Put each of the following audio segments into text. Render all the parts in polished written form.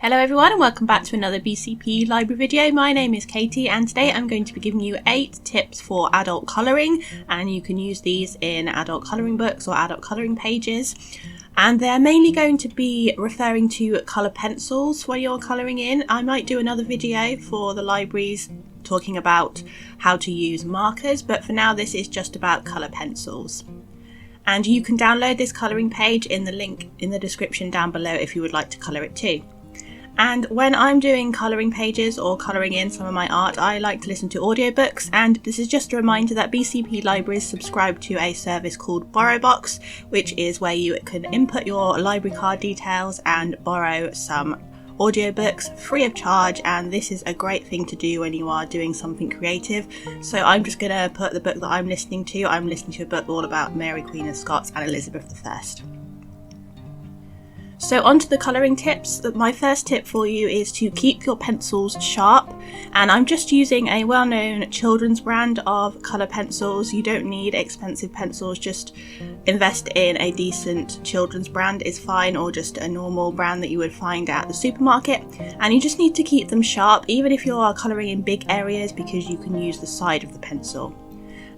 Hello everyone and welcome back to another BCP library video. My name is Katie and today I'm going to be giving you 8 tips for adult colouring, and you can use these in adult colouring books or adult colouring pages. And they're mainly going to be referring to colour pencils when you're colouring in. I might do another video for the libraries talking about how to use markers, but for now this is just about colour pencils. And you can download this colouring page in the link in the description down below if you would like to colour it too. And when I'm doing colouring pages or colouring in some of my art, I like to listen to audiobooks, and this is just a reminder that BCP libraries subscribe to a service called BorrowBox, which is where you can input your library card details and borrow some audiobooks free of charge, and this is a great thing to do when you are doing something creative. So I'm just going to put the book that I'm listening to. I'm listening to a book all about Mary Queen of Scots and Elizabeth I. So on to the colouring tips. My first tip for you is to keep your pencils sharp, and I'm just using a well-known children's brand of colour pencils. You don't need expensive pencils, just invest in a decent children's brand is fine, or just a normal brand that you would find at the supermarket, and you just need to keep them sharp even if you are colouring in big areas, because you can use the side of the pencil.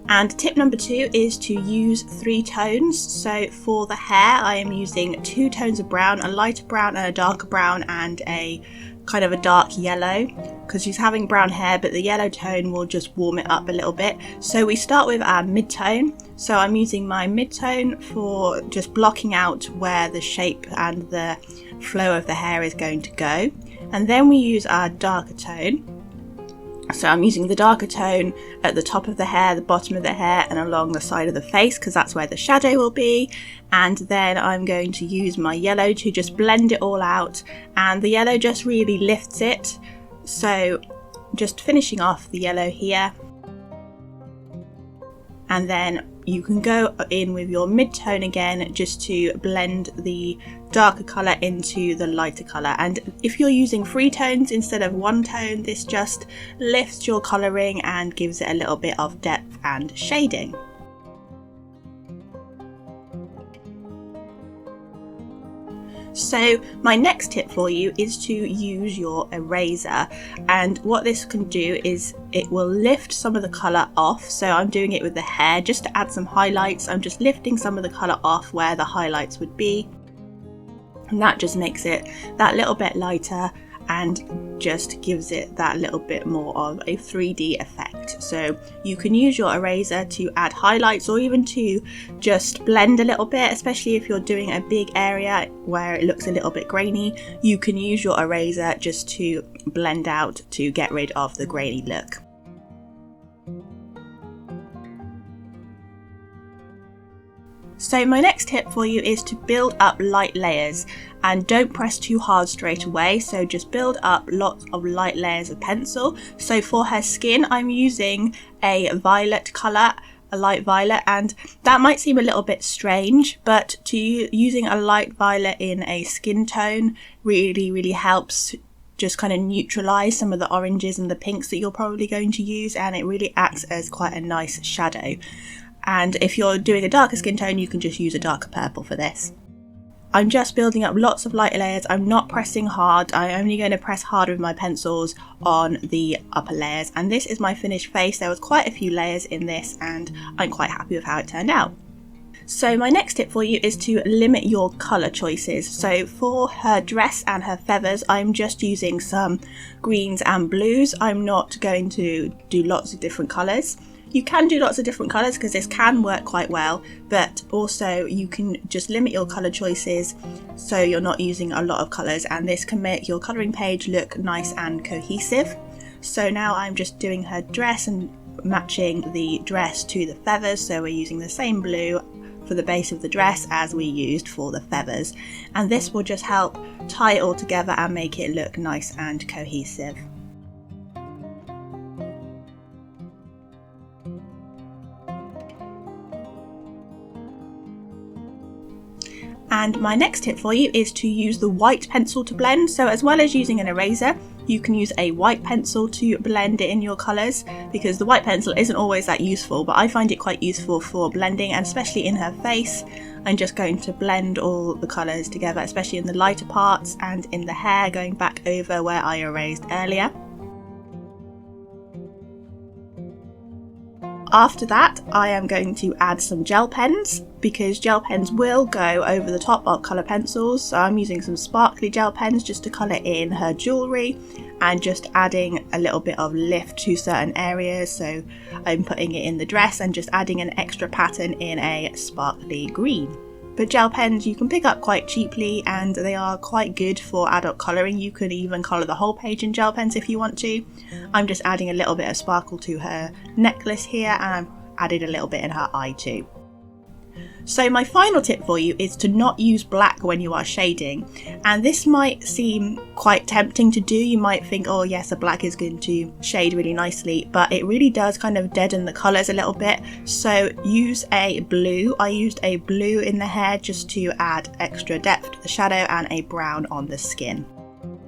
And tip number 2 is to use 3 tones. So for the hair, I am using 2 tones of brown, a lighter brown and a darker brown, and a kind of a dark yellow, because she's having brown hair, but the yellow tone will just warm it up a little bit. So we start with our mid-tone. So I'm using my mid-tone for just blocking out where the shape and the flow of the hair is going to go. And then we use our darker tone. So I'm using the darker tone at the top of the hair, the bottom of the hair, and along the side of the face, because that's where the shadow will be. And then I'm going to use my yellow to just blend it all out, and the yellow just really lifts it. So just finishing off the yellow here, and then you can go in with your mid-tone again just to blend the darker colour into the lighter colour. And if you're using 3 tones instead of 1 tone, this just lifts your colouring and gives it a little bit of depth and shading. So my next tip for you is to use your eraser, and what this can do is it will lift some of the colour off. So I'm doing it with the hair just to add some highlights. I'm just lifting some of the colour off where the highlights would be, and that just makes it that little bit lighter and just gives it that little bit more of a 3D effect. So you can use your eraser to add highlights, or even to just blend a little bit, especially if you're doing a big area where it looks a little bit grainy. You can use your eraser just to blend out to get rid of the grainy look. So my next tip for you is to build up light layers, and don't press too hard straight away. So just build up lots of light layers of pencil. So for her skin, I'm using a violet colour, a light violet, and that might seem a little bit strange, but using a light violet in a skin tone really helps just kind of neutralise some of the oranges and the pinks that you're probably going to use, and it really acts as quite a nice shadow. And if you're doing a darker skin tone, you can just use a darker purple for this. I'm just building up lots of light layers. I'm not pressing hard. I'm only going to press hard with my pencils on the upper layers. And this is my finished face. There was quite a few layers in this, and I'm quite happy with how it turned out. So my next tip for you is to limit your colour choices. So for her dress and her feathers, I'm just using some greens and blues. I'm not going to do lots of different colours. You can do lots of different colours because this can work quite well, but also you can just limit your colour choices so you're not using a lot of colours, and this can make your colouring page look nice and cohesive. So now I'm just doing her dress and matching the dress to the feathers, so we're using the same blue for the base of the dress as we used for the feathers, and this will just help tie it all together and make it look nice and cohesive. And my next tip for you is to use the white pencil to blend. So as well as using an eraser, you can use a white pencil to blend it in your colours, because the white pencil isn't always that useful, but I find it quite useful for blending, and especially in her face. I'm just going to blend all the colours together, especially in the lighter parts and in the hair, going back over where I erased earlier. After that, I am going to add some gel pens, because gel pens will go over the top of colour pencils. So I'm using some sparkly gel pens just to colour in her jewellery, and just adding a little bit of lift to certain areas. So I'm putting it in the dress and just adding an extra pattern in a sparkly green. But gel pens you can pick up quite cheaply, and they are quite good for adult colouring. You can even colour the whole page in gel pens if you want to. I'm just adding a little bit of sparkle to her necklace here, and I've added a little bit in her eye too. So my final tip for you is to not use black when you are shading, and this might seem quite tempting to do. You might think, oh yes, a black is going to shade really nicely, but it really does kind of deaden the colours a little bit. So use a blue. I used a blue in the hair just to add extra depth to the shadow, and a brown on the skin.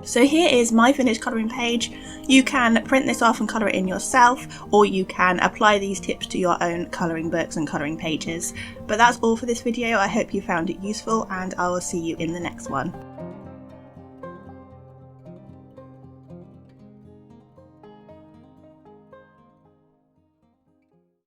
So here is my finished colouring page. You can print this off and colour it in yourself, or you can apply these tips to your own colouring books and colouring pages. But that's all for this video. I hope you found it useful, and I will see you in the next one.